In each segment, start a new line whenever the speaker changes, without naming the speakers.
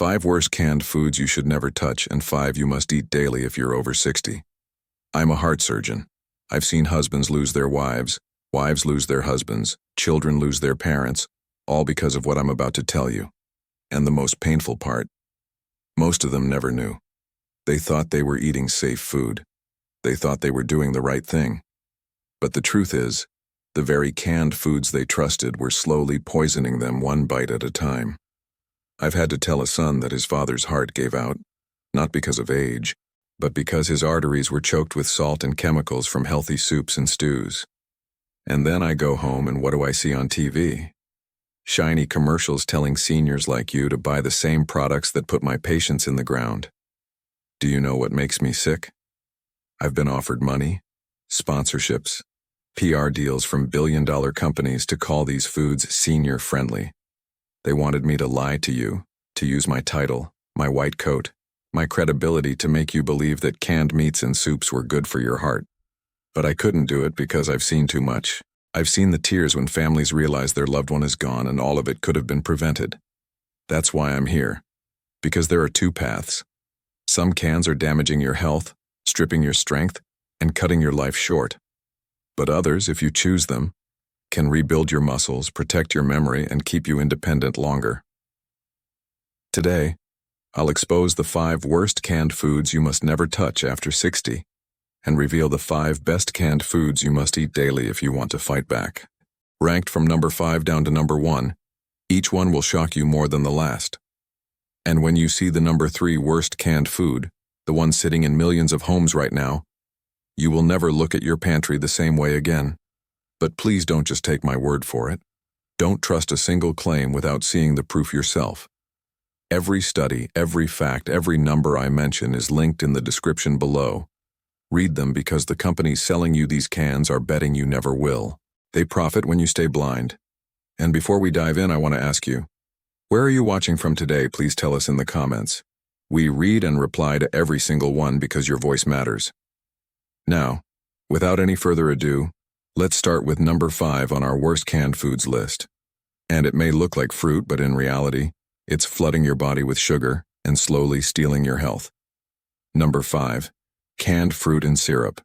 5 worst canned foods you should never touch, and 5 you must eat daily if you're over 60. I'm a heart surgeon. I've seen husbands lose their wives, wives lose their husbands, children lose their parents, all because of what I'm about to tell you. And the most painful part, most of them never knew. They thought they were eating safe food. They thought they were doing the right thing. But the truth is, the very canned foods they trusted were slowly poisoning them one bite at a time. I've had to tell a son that his father's heart gave out, not because of age, but because his arteries were choked with salt and chemicals from healthy soups and stews. And then I go home and what do I see on TV? Shiny commercials telling seniors like you to buy the same products that put my patients in the ground. Do you know what makes me sick? I've been offered money, sponsorships, PR deals from billion-dollar companies to call these foods senior-friendly. They wanted me to lie to you, to use my title, my white coat, my credibility to make you believe that canned meats and soups were good for your heart. But I couldn't do it because I've seen too much. I've seen the tears when families realize their loved one is gone and all of it could have been prevented. That's why I'm here. Because there are 2 paths. Some cans are damaging your health, stripping your strength, and cutting your life short. But others, if you choose them, can rebuild your muscles, protect your memory, and keep you independent longer. Today, I'll expose the 5 worst canned foods you must never touch after 60, and reveal the 5 best canned foods you must eat daily if you want to fight back. Ranked from number 5 down to number 1, each one will shock you more than the last. And when you see the number 3 worst canned food, the one sitting in millions of homes right now, you will never look at your pantry the same way again. But please don't just take my word for it. Don't trust a single claim without seeing the proof yourself. Every study, every fact, every number I mention is linked in the description below. Read them because the companies selling you these cans are betting you never will. They profit when you stay blind. And before we dive in, I want to ask you, where are you watching from today? Please tell us in the comments. We read and reply to every single one because your voice matters. Now, without any further ado, let's start with number 5 on our worst canned foods list. And it may look like fruit, but in reality, it's flooding your body with sugar and slowly stealing your health. Number 5. Canned fruit and syrup.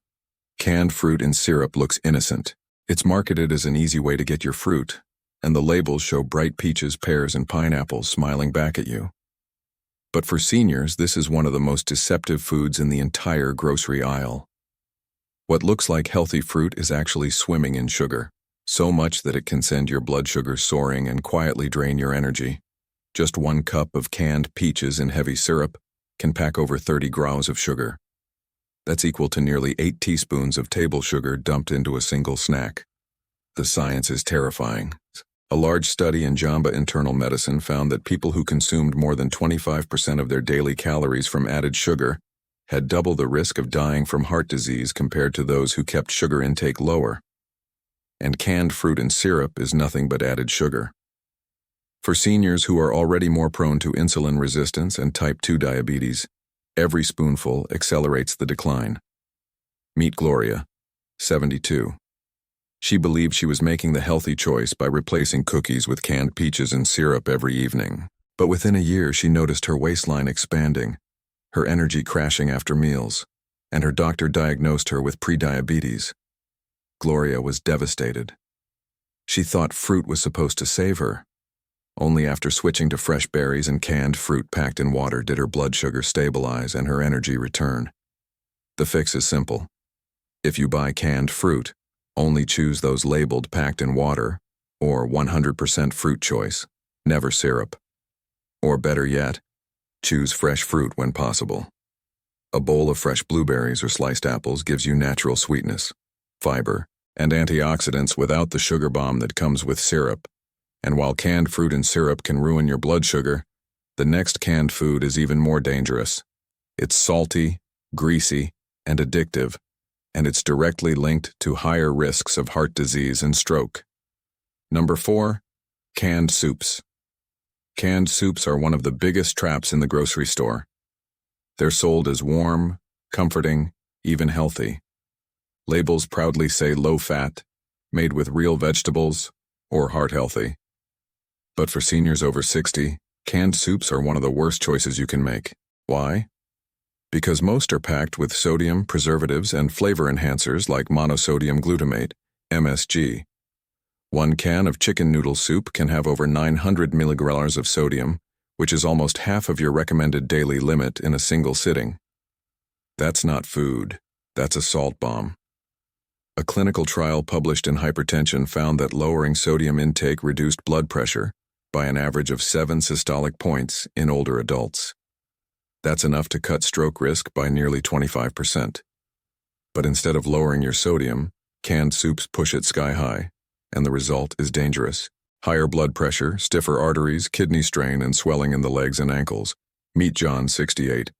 Canned fruit and syrup looks innocent. It's marketed as an easy way to get your fruit, and the labels show bright peaches, pears, and pineapples smiling back at you. But for seniors, this is one of the most deceptive foods in the entire grocery aisle. What looks like healthy fruit is actually swimming in sugar, so much that it can send your blood sugar soaring and quietly drain your energy. Just 1 cup of canned peaches in heavy syrup can pack over 30 grams of sugar. That's equal to nearly 8 teaspoons of table sugar dumped into a single snack. The science is terrifying. A large study in JAMA Internal Medicine found that people who consumed more than 25% of their daily calories from added sugar had double the risk of dying from heart disease compared to those who kept sugar intake lower. And canned fruit and syrup is nothing but added sugar. For seniors who are already more prone to insulin resistance and type 2 diabetes, every spoonful accelerates the decline. Meet Gloria, 72. She believed she was making the healthy choice by replacing cookies with canned peaches and syrup every evening. But within a year, she noticed her waistline expanding, her energy crashing after meals, and her doctor diagnosed her with prediabetes. Gloria was devastated. She thought fruit was supposed to save her. Only after switching to fresh berries and canned fruit packed in water did her blood sugar stabilize and her energy return. The fix is simple. If you buy canned fruit, only choose those labeled packed in water or 100% fruit choice, never syrup. Or better yet, choose fresh fruit when possible. A bowl of fresh blueberries or sliced apples gives you natural sweetness, fiber, and antioxidants without the sugar bomb that comes with syrup. And while canned fruit and syrup can ruin your blood sugar, the next canned food is even more dangerous. It's salty, greasy, and addictive, and it's directly linked to higher risks of heart disease and stroke. Number 4, canned soups. Canned soups are one of the biggest traps in the grocery store. They're sold as warm, comforting, even healthy. Labels proudly say low-fat, made with real vegetables, or heart-healthy. But for seniors over 60, Canned soups are one of the worst choices you can make. Why? Because most are packed with sodium, preservatives, and flavor enhancers like monosodium glutamate, MSG. One can of chicken noodle soup can have over 900 milligrams of sodium, which is almost half of your recommended daily limit in a single sitting. That's not food. That's a salt bomb. A clinical trial published in Hypertension found that lowering sodium intake reduced blood pressure by an average of 7 systolic points in older adults. That's enough to cut stroke risk by nearly 25%. But instead of lowering your sodium, canned soups push it sky high, and the result is dangerous. Higher blood pressure, stiffer arteries, kidney strain, and swelling in the legs and ankles. Meet John, 68.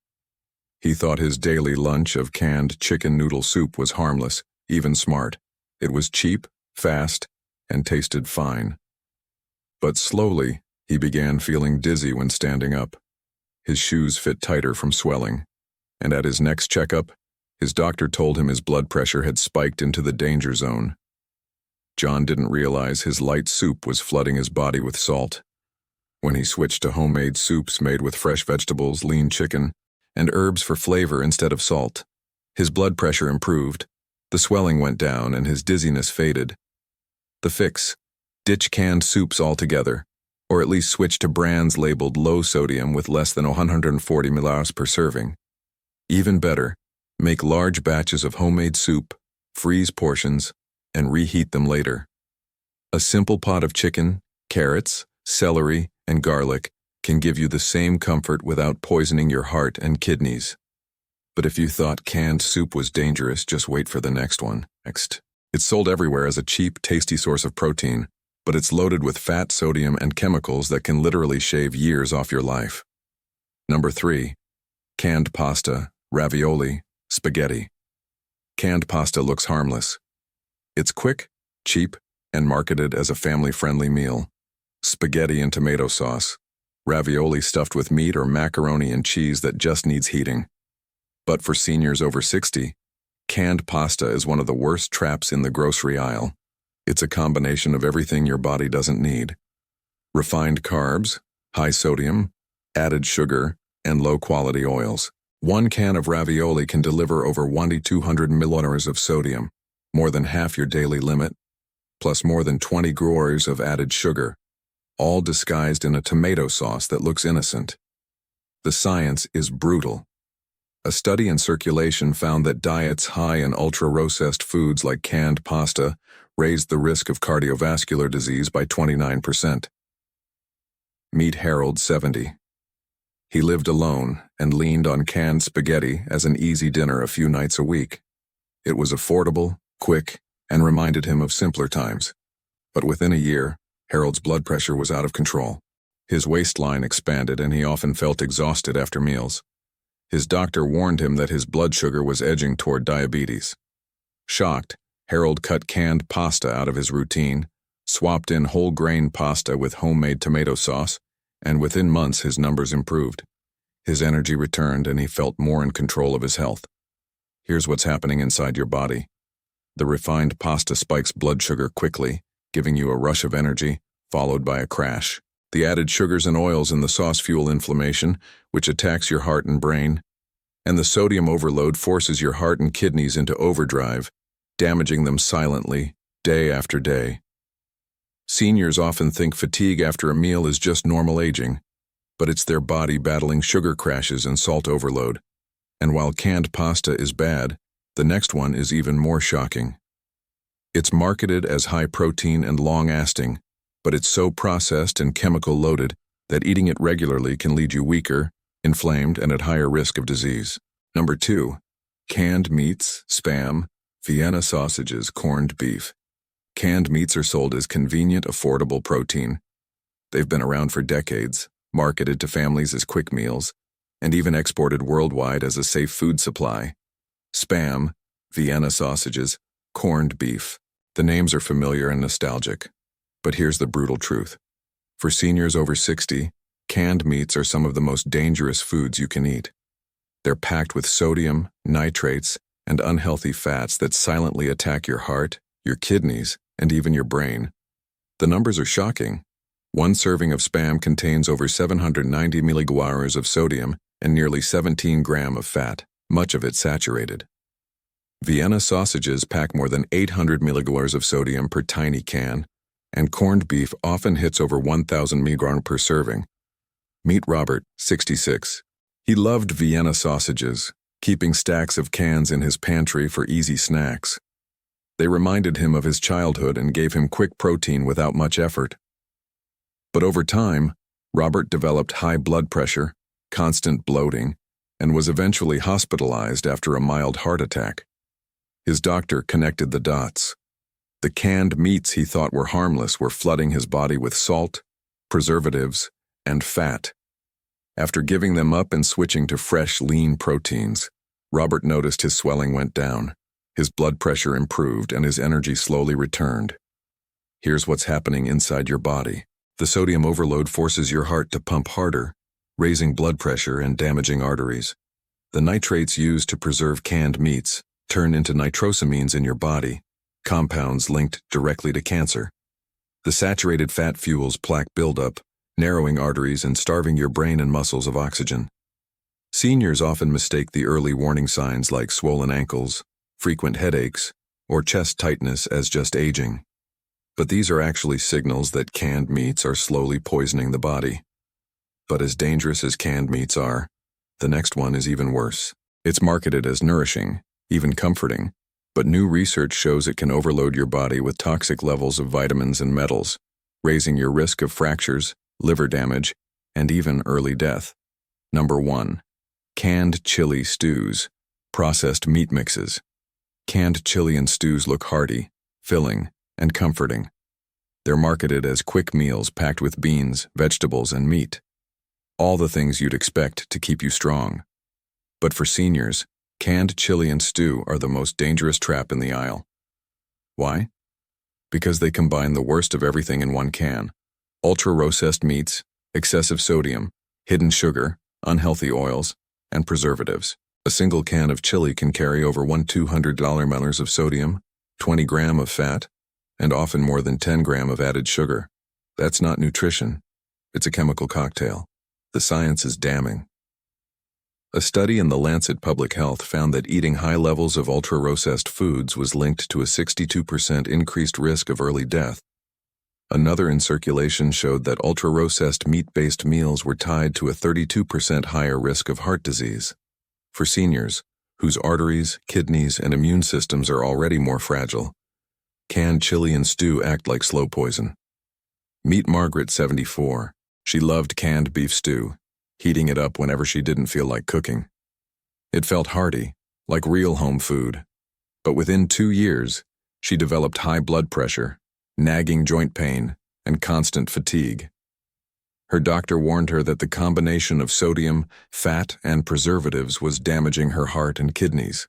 He thought his daily lunch of canned chicken noodle soup was harmless, even smart. It was cheap, fast, and tasted fine. But slowly, he began feeling dizzy when standing up. His shoes fit tighter from swelling, and at his next checkup, his doctor told him his blood pressure had spiked into the danger zone. John didn't realize his light soup was flooding his body with salt. When he switched to homemade soups made with fresh vegetables, lean chicken, and herbs for flavor instead of salt, his blood pressure improved, the swelling went down, and his dizziness faded. The fix: ditch canned soups altogether, or at least switch to brands labeled low sodium with less than 140 milliliters per serving. Even better, make large batches of homemade soup, freeze portions, and reheat them later. A simple pot of chicken, carrots, celery, and garlic can give you the same comfort without poisoning your heart and kidneys. But if you thought canned soup was dangerous, just wait for the next one. Next. It's sold everywhere as a cheap, tasty source of protein, but it's loaded with fat, sodium, and chemicals that can literally shave years off your life. Number 3. Canned pasta, ravioli, spaghetti. Canned pasta looks harmless. It's quick, cheap, and marketed as a family-friendly meal. Spaghetti and tomato sauce. Ravioli stuffed with meat or macaroni and cheese that just needs heating. But for seniors over 60, canned pasta is one of the worst traps in the grocery aisle. It's a combination of everything your body doesn't need. Refined carbs, high sodium, added sugar, and low-quality oils. One can of ravioli can deliver over 1,200 milliliters of sodium, more than half your daily limit, plus more than 20 grams of added sugar, all disguised in a tomato sauce that looks innocent. The science is brutal. A study in Circulation found that diets high in ultra-processed foods like canned pasta raised the risk of cardiovascular disease by 29%. Meet Harold, 70. He lived alone and leaned on canned spaghetti as an easy dinner a few nights a week. It was affordable, quick, and reminded him of simpler times. But within a year, Harold's blood pressure was out of control. His waistline expanded and he often felt exhausted after meals. His doctor warned him that his blood sugar was edging toward diabetes. Shocked, Harold cut canned pasta out of his routine, swapped in whole grain pasta with homemade tomato sauce, and within months his numbers improved. His energy returned and he felt more in control of his health. Here's what's happening inside your body. The refined pasta spikes blood sugar quickly, giving you a rush of energy, followed by a crash. The added sugars and oils in the sauce fuel inflammation, which attacks your heart and brain, and the sodium overload forces your heart and kidneys into overdrive, damaging them silently, day after day. Seniors often think fatigue after a meal is just normal aging, but it's their body battling sugar crashes and salt overload. And while canned pasta is bad, the next one is even more shocking. It's marketed as high protein and long-lasting, but it's so processed and chemical-loaded that eating it regularly can lead you weaker, inflamed, and at higher risk of disease. Number 2. Canned meats, Spam, Vienna sausages, corned beef. Canned meats are sold as convenient, affordable protein. They've been around for decades, marketed to families as quick meals, and even exported worldwide as a safe food supply. Spam, Vienna sausages, corned beef. The names are familiar and nostalgic. But here's the brutal truth. For seniors over 60, canned meats are some of the most dangerous foods you can eat. They're packed with sodium, nitrates, and unhealthy fats that silently attack your heart, your kidneys, and even your brain. The numbers are shocking. One serving of Spam contains over 790 milligrams of sodium and nearly 17 grams of fat, much of it saturated. Vienna sausages pack more than 800 milligrams of sodium per tiny can, and corned beef often hits over 1,000 milligrams per serving. Meet Robert, 66. He loved Vienna sausages, keeping stacks of cans in his pantry for easy snacks. They reminded him of his childhood and gave him quick protein without much effort. But over time, Robert developed high blood pressure, constant bloating, and was eventually hospitalized after a mild heart attack. His doctor connected the dots. The canned meats he thought were harmless were flooding his body with salt, preservatives, and fat. After giving them up and switching to fresh, lean proteins, Robert noticed his swelling went down, his blood pressure improved, and his energy slowly returned. Here's what's happening inside your body. The sodium overload forces your heart to pump harder, raising blood pressure and damaging arteries. The nitrates used to preserve canned meats turn into nitrosamines in your body, compounds linked directly to cancer. The saturated fat fuels plaque buildup, narrowing arteries and starving your brain and muscles of oxygen. Seniors often mistake the early warning signs like swollen ankles, frequent headaches, or chest tightness as just aging. But these are actually signals that canned meats are slowly poisoning the body. But as dangerous as canned meats are, the next one is even worse. It's marketed as nourishing, even comforting, but new research shows it can overload your body with toxic levels of vitamins and metals, raising your risk of fractures, liver damage, and even early death. Number 1. Canned chili stews, processed meat mixes. Canned chili and stews look hearty, filling, and comforting. They're marketed as quick meals packed with beans, vegetables, and meat. All the things you'd expect to keep you strong. But for seniors, canned chili and stew are the most dangerous trap in the aisle. Why? Because they combine the worst of everything in one can. Ultra-processed meats, excessive sodium, hidden sugar, unhealthy oils, and preservatives. A single can of chili can carry over 200 milliliters of sodium, 20 grams of fat, and often more than 10 grams of added sugar. That's not nutrition. It's a chemical cocktail. The science is damning. A study in The Lancet Public Health found that eating high levels of ultra-processed foods was linked to a 62% increased risk of early death. Another in circulation showed that ultra-processed meat-based meals were tied to a 32% higher risk of heart disease. For seniors, whose arteries, kidneys, and immune systems are already more fragile, canned chili and stew act like slow poison. Meet Margaret, 74. She loved canned beef stew, heating it up whenever she didn't feel like cooking. It felt hearty, like real home food. But within 2 years, she developed high blood pressure, nagging joint pain, and constant fatigue. Her doctor warned her that the combination of sodium, fat, and preservatives was damaging her heart and kidneys.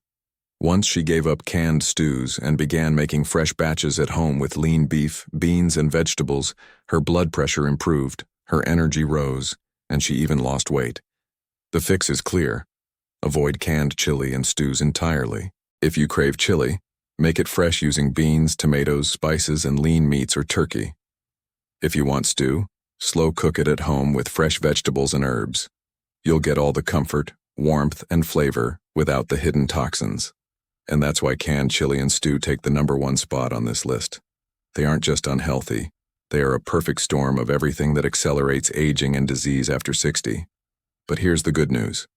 Once she gave up canned stews and began making fresh batches at home with lean beef, beans, and vegetables, her blood pressure improved, her energy rose, and she even lost weight. The fix is clear. Avoid canned chili and stews entirely. If you crave chili, make it fresh using beans, tomatoes, spices, and lean meats or turkey. If you want stew, slow cook it at home with fresh vegetables and herbs. You'll get all the comfort, warmth, and flavor without the hidden toxins. And that's why canned chili and stew take the #1 spot on this list. They aren't just unhealthy. They are a perfect storm of everything that accelerates aging and disease after 60. But here's the good news.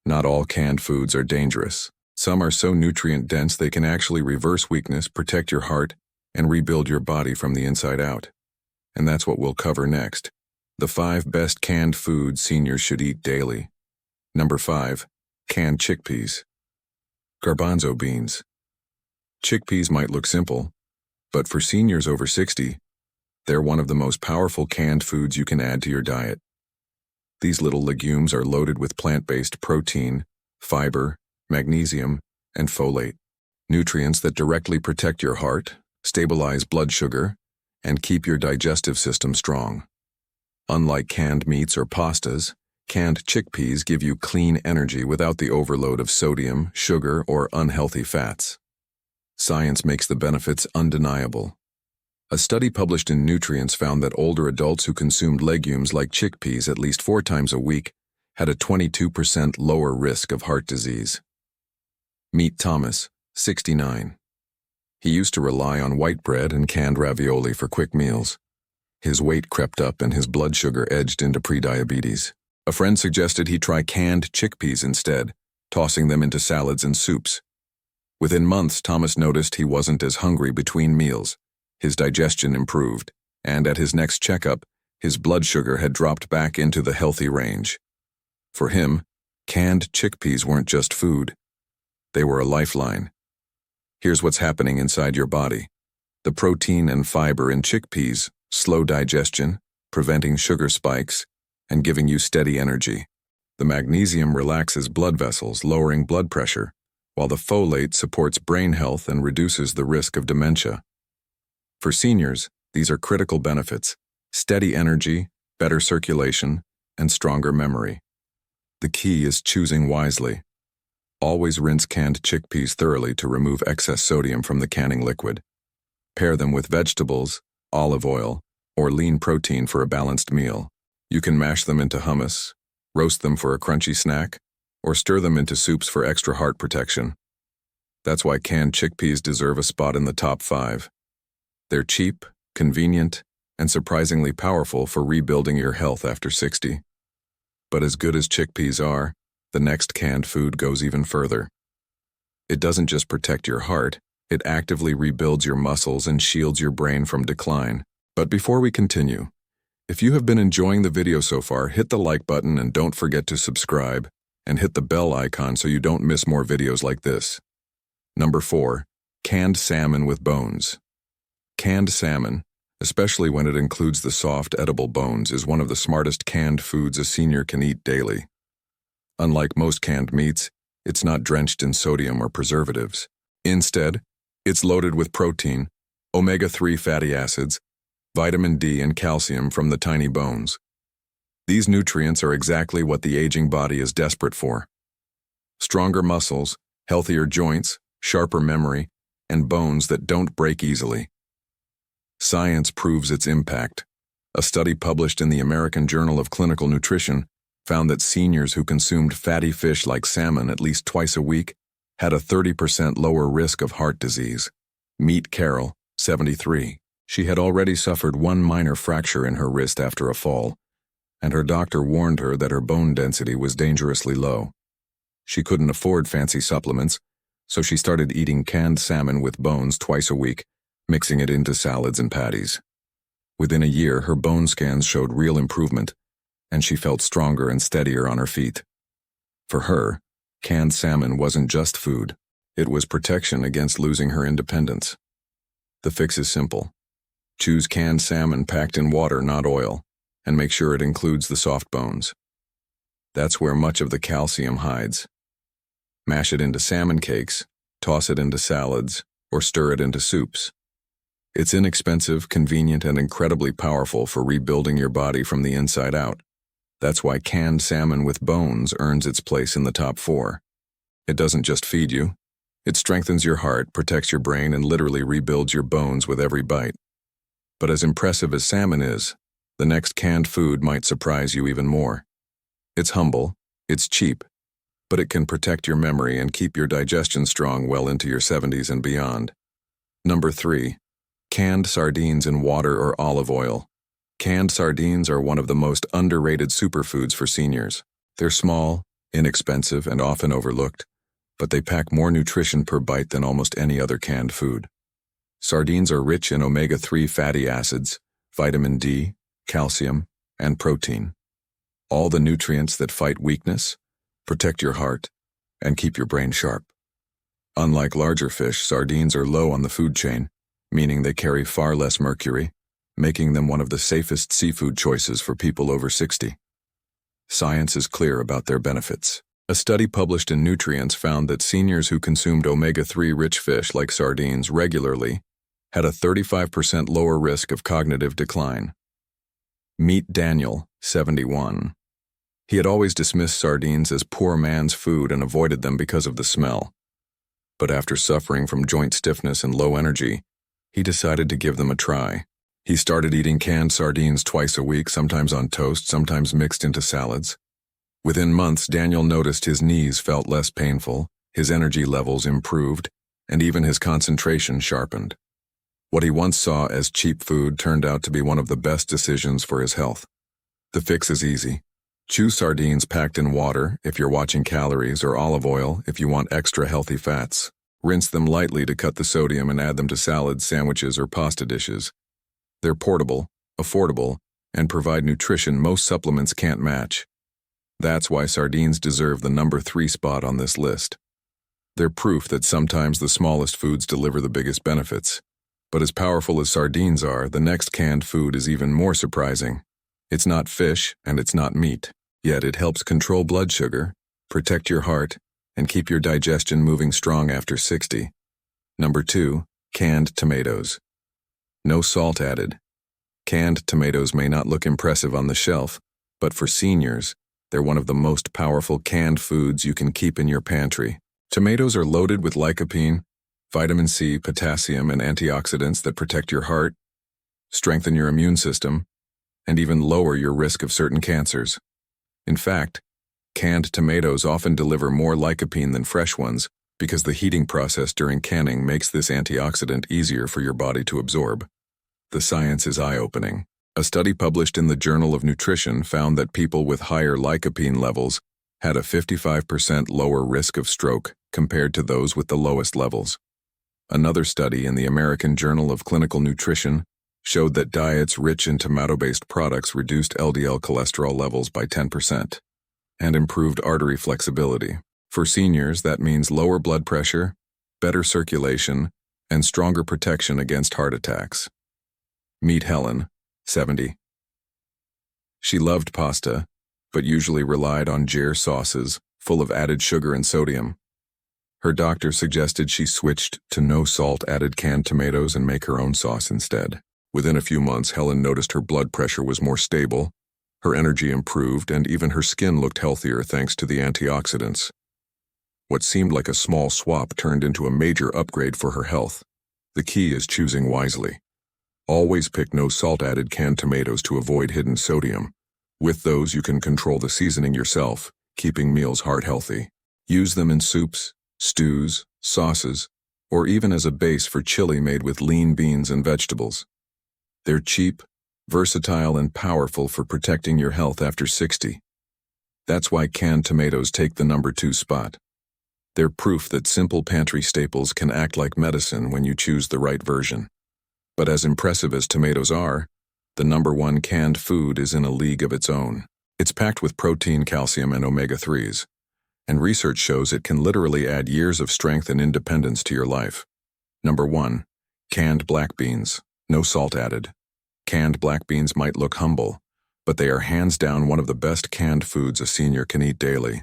Not all canned foods are dangerous. Some are so nutrient-dense they can actually reverse weakness, protect your heart, and rebuild your body from the inside out. And that's what we'll cover next. The 5 best canned foods seniors should eat daily. Number 5. Canned chickpeas. Garbanzo beans. Chickpeas might look simple, but for seniors over 60, they're one of the most powerful canned foods you can add to your diet. These little legumes are loaded with plant-based protein, fiber, magnesium, and folate, nutrients that directly protect your heart, stabilize blood sugar, and keep your digestive system strong. Unlike canned meats or pastas, canned chickpeas give you clean energy without the overload of sodium, sugar, or unhealthy fats. Science makes the benefits undeniable. A study published in Nutrients found that older adults who consumed legumes like chickpeas at least 4 times a week had a 22% lower risk of heart disease. Meet Thomas, 69. He used to rely on white bread and canned ravioli for quick meals. His weight crept up and his blood sugar edged into prediabetes. A friend suggested he try canned chickpeas instead, tossing them into salads and soups. Within months, Thomas noticed he wasn't as hungry between meals. His digestion improved, and at his next checkup, his blood sugar had dropped back into the healthy range. For him, canned chickpeas weren't just food. They were a lifeline. Here's what's happening inside your body. The protein and fiber in chickpeas slow digestion, preventing sugar spikes, and giving you steady energy. The magnesium relaxes blood vessels, lowering blood pressure, while the folate supports brain health and reduces the risk of dementia. For seniors, these are critical benefits: steady energy, better circulation, and stronger memory. The key is choosing wisely. Always rinse canned chickpeas thoroughly to remove excess sodium from the canning liquid. Pair them with vegetables, olive oil, or lean protein for a balanced meal. You can mash them into hummus, roast them for a crunchy snack, or stir them into soups for extra heart protection. That's why canned chickpeas deserve a spot in the top 5. They're cheap, convenient, and surprisingly powerful for rebuilding your health after 60. But as good as chickpeas are, the next canned food goes even further. It doesn't just protect your heart, it actively rebuilds your muscles and shields your brain from decline. But before we continue, if you have been enjoying the video so far, hit the like button and don't forget to subscribe, and hit the bell icon so you don't miss more videos like this. Number 4. Canned salmon with bones. Canned salmon, especially when it includes the soft, edible bones, is one of the smartest canned foods a senior can eat daily. Unlike most canned meats, it's not drenched in sodium or preservatives. Instead, it's loaded with protein, omega-3 fatty acids, vitamin D, and calcium from the tiny bones. These nutrients are exactly what the aging body is desperate for. Stronger muscles, healthier joints, sharper memory, and bones that don't break easily. Science proves its impact. A study published in the American Journal of Clinical Nutrition found that seniors who consumed fatty fish like salmon at least twice a week had a 30% lower risk of heart disease. Meet Carol, 73. She had already suffered one minor fracture in her wrist after a fall, and her doctor warned her that her bone density was dangerously low. She couldn't afford fancy supplements, so she started eating canned salmon with bones twice a week, mixing it into salads and patties. Within a year, her bone scans showed real improvement, and she felt stronger and steadier on her feet. For her, canned salmon wasn't just food. It was protection against losing her independence. The fix is simple. Choose canned salmon packed in water, not oil, and make sure it includes the soft bones. That's where much of the calcium hides. Mash it into salmon cakes, toss it into salads, or stir it into soups. It's inexpensive, convenient, and incredibly powerful for rebuilding your body from the inside out. That's why canned salmon with bones earns its place in the top 4. It doesn't just feed you. It strengthens your heart, protects your brain, and literally rebuilds your bones with every bite. But as impressive as salmon is, the next canned food might surprise you even more. It's humble, it's cheap, but it can protect your memory and keep your digestion strong well into your 70s and beyond. Number 3. Canned sardines in water or olive oil. Canned sardines are one of the most underrated superfoods for seniors. They're small, inexpensive, and often overlooked, but they pack more nutrition per bite than almost any other canned food. Sardines are rich in omega-3 fatty acids, vitamin D, calcium, and protein. All the nutrients that fight weakness, protect your heart, and keep your brain sharp. Unlike larger fish, sardines are low on the food chain, meaning they carry far less mercury, making them one of the safest seafood choices for people over 60. Science is clear about their benefits. A study published in Nutrients found that seniors who consumed omega-3 rich fish like sardines regularly had a 35% lower risk of cognitive decline. Meet Daniel, 71. He had always dismissed sardines as poor man's food and avoided them because of the smell. But after suffering from joint stiffness and low energy, He decided to give them a try. He started eating canned sardines twice a week, sometimes on toast, sometimes mixed into salads. Within months, Daniel noticed his knees felt less painful, his energy levels improved, and even his concentration sharpened. What he once saw as cheap food turned out to be one of the best decisions for his health. The fix is easy. Choose sardines packed in water if you're watching calories, or olive oil if you want extra healthy fats. Rinse them lightly to cut the sodium and add them to salads, sandwiches, or pasta dishes. They're portable, affordable, and provide nutrition most supplements can't match. That's why sardines deserve the number 3 spot on this list. They're proof that sometimes the smallest foods deliver the biggest benefits. But as powerful as sardines are, the next canned food is even more surprising. It's not fish and it's not meat, yet it helps control blood sugar, protect your heart, and keep your digestion moving strong after 60. Number 2, canned tomatoes. No salt added. Canned tomatoes may not look impressive on the shelf, but for seniors, they're one of the most powerful canned foods you can keep in your pantry. Tomatoes are loaded with lycopene, vitamin C, potassium, and antioxidants that protect your heart, strengthen your immune system, and even lower your risk of certain cancers. In fact, canned tomatoes often deliver more lycopene than fresh ones because the heating process during canning makes this antioxidant easier for your body to absorb. The science is eye-opening. A study published in the Journal of Nutrition found that people with higher lycopene levels had a 55% lower risk of stroke compared to those with the lowest levels. Another study in the American Journal of Clinical Nutrition showed that diets rich in tomato-based products reduced LDL cholesterol levels by 10% and improved artery flexibility. For seniors, that means lower blood pressure, better circulation, and stronger protection against heart attacks. Meet Helen, 70. She loved pasta, but usually relied on gyre sauces full of added sugar and sodium. Her doctor suggested she switched to no salt-added canned tomatoes and make her own sauce instead. Within a few months, Helen noticed her blood pressure was more stable, her energy improved, and even her skin looked healthier thanks to the antioxidants. What seemed like a small swap turned into a major upgrade for her health. The key is choosing wisely. Always pick no salt-added canned tomatoes to avoid hidden sodium. With those, you can control the seasoning yourself, keeping meals heart-healthy. Use them in soups, stews, sauces, or even as a base for chili made with lean beans and vegetables. They're cheap, versatile, and powerful for protecting your health after 60. That's why canned tomatoes take the number 2 spot. They're proof that simple pantry staples can act like medicine when you choose the right version. But as impressive as tomatoes are, the number 1 canned food is in a league of its own. It's packed with protein, calcium, and omega-3s, and research shows it can literally add years of strength and independence to your life. Number 1, canned black beans. No salt added. Canned black beans might look humble, but they are hands down one of the best canned foods a senior can eat daily.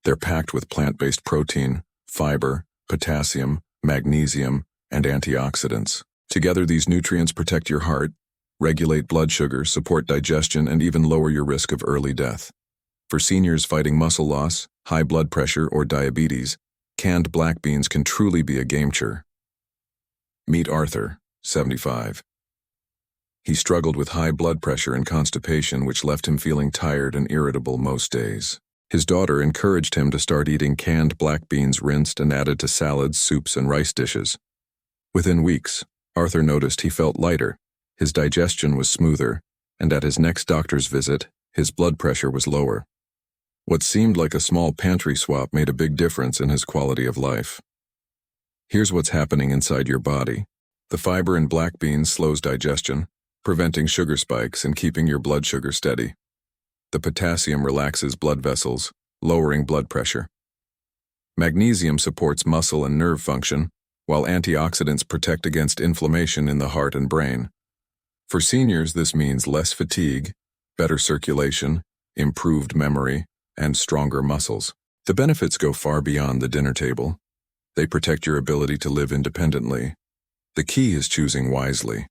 They're packed with plant-based protein, fiber, potassium, magnesium, and antioxidants. Together, these nutrients protect your heart, regulate blood sugar, support digestion, and even lower your risk of early death. For seniors fighting muscle loss, high blood pressure, or diabetes, canned black beans can truly be a game-changer. Meet Arthur, 75. He struggled with high blood pressure and constipation, which left him feeling tired and irritable most days. His daughter encouraged him to start eating canned black beans rinsed and added to salads, soups, and rice dishes. Within weeks, Arthur noticed he felt lighter, his digestion was smoother, and at his next doctor's visit, his blood pressure was lower. What seemed like a small pantry swap made a big difference in his quality of life. Here's what's happening inside your body. The fiber in black beans slows digestion, preventing sugar spikes and keeping your blood sugar steady. The potassium relaxes blood vessels, lowering blood pressure. Magnesium supports muscle and nerve function, while antioxidants protect against inflammation in the heart and brain. For seniors, this means less fatigue, better circulation, improved memory, and stronger muscles. The benefits go far beyond the dinner table. They protect your ability to live independently. The key is choosing wisely.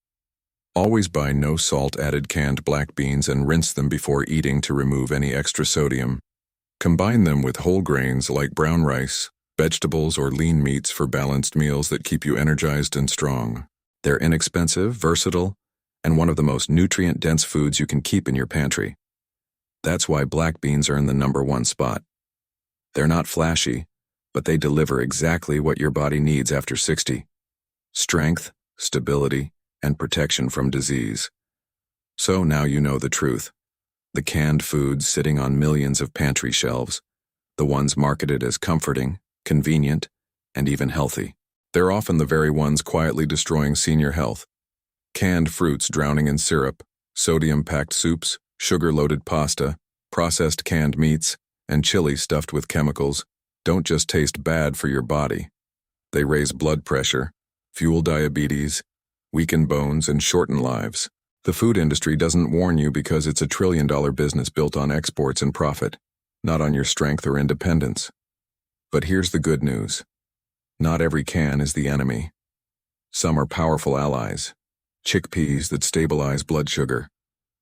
Always buy no salt-added canned black beans and rinse them before eating to remove any extra sodium. Combine them with whole grains like brown rice, vegetables, or lean meats for balanced meals that keep you energized and strong. They're inexpensive, versatile, and one of the most nutrient-dense foods you can keep in your pantry. That's why black beans are in the #1 spot. They're not flashy, but they deliver exactly what your body needs after 60. Strength, stability, and protection from disease. So now you know the truth. The canned foods sitting on millions of pantry shelves, the ones marketed as comforting, convenient, and even healthy. They're often the very ones quietly destroying senior health. Canned fruits drowning in syrup, sodium-packed soups, sugar-loaded pasta, processed canned meats, and chili stuffed with chemicals don't just taste bad for your body. They raise blood pressure, fuel diabetes, weaken bones, and shorten lives. The food industry doesn't warn you because it's a trillion-dollar business built on exports and profit, not on your strength or independence. But here's the good news. Not every can is the enemy. Some are powerful allies. Chickpeas that stabilize blood sugar,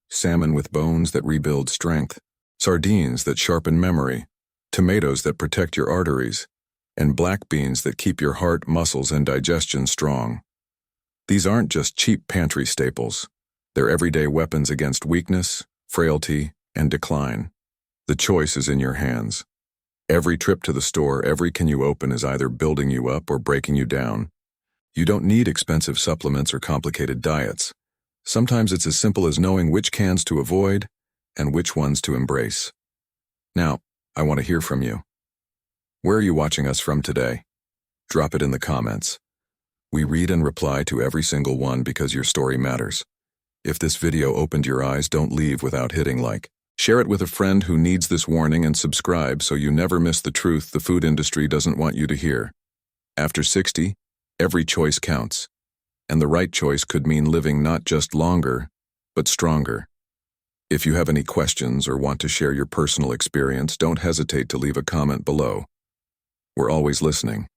salmon with bones that rebuild strength, sardines that sharpen memory, tomatoes that protect your arteries, and black beans that keep your heart, muscles, and digestion strong. These aren't just cheap pantry staples. They're everyday weapons against weakness, frailty, and decline. The choice is in your hands. Every trip to the store, every can you open is either building you up or breaking you down. You don't need expensive supplements or complicated diets. Sometimes it's as simple as knowing which cans to avoid and which ones to embrace. Now, I want to hear from you. Where are you watching us from today? Drop it in the comments. We read and reply to every single one because your story matters. If this video opened your eyes, don't leave without hitting like. Share it with a friend who needs this warning and subscribe so you never miss the truth the food industry doesn't want you to hear. After 60, every choice counts. And the right choice could mean living not just longer, but stronger. If you have any questions or want to share your personal experience, don't hesitate to leave a comment below. We're always listening.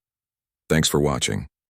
Thanks for watching.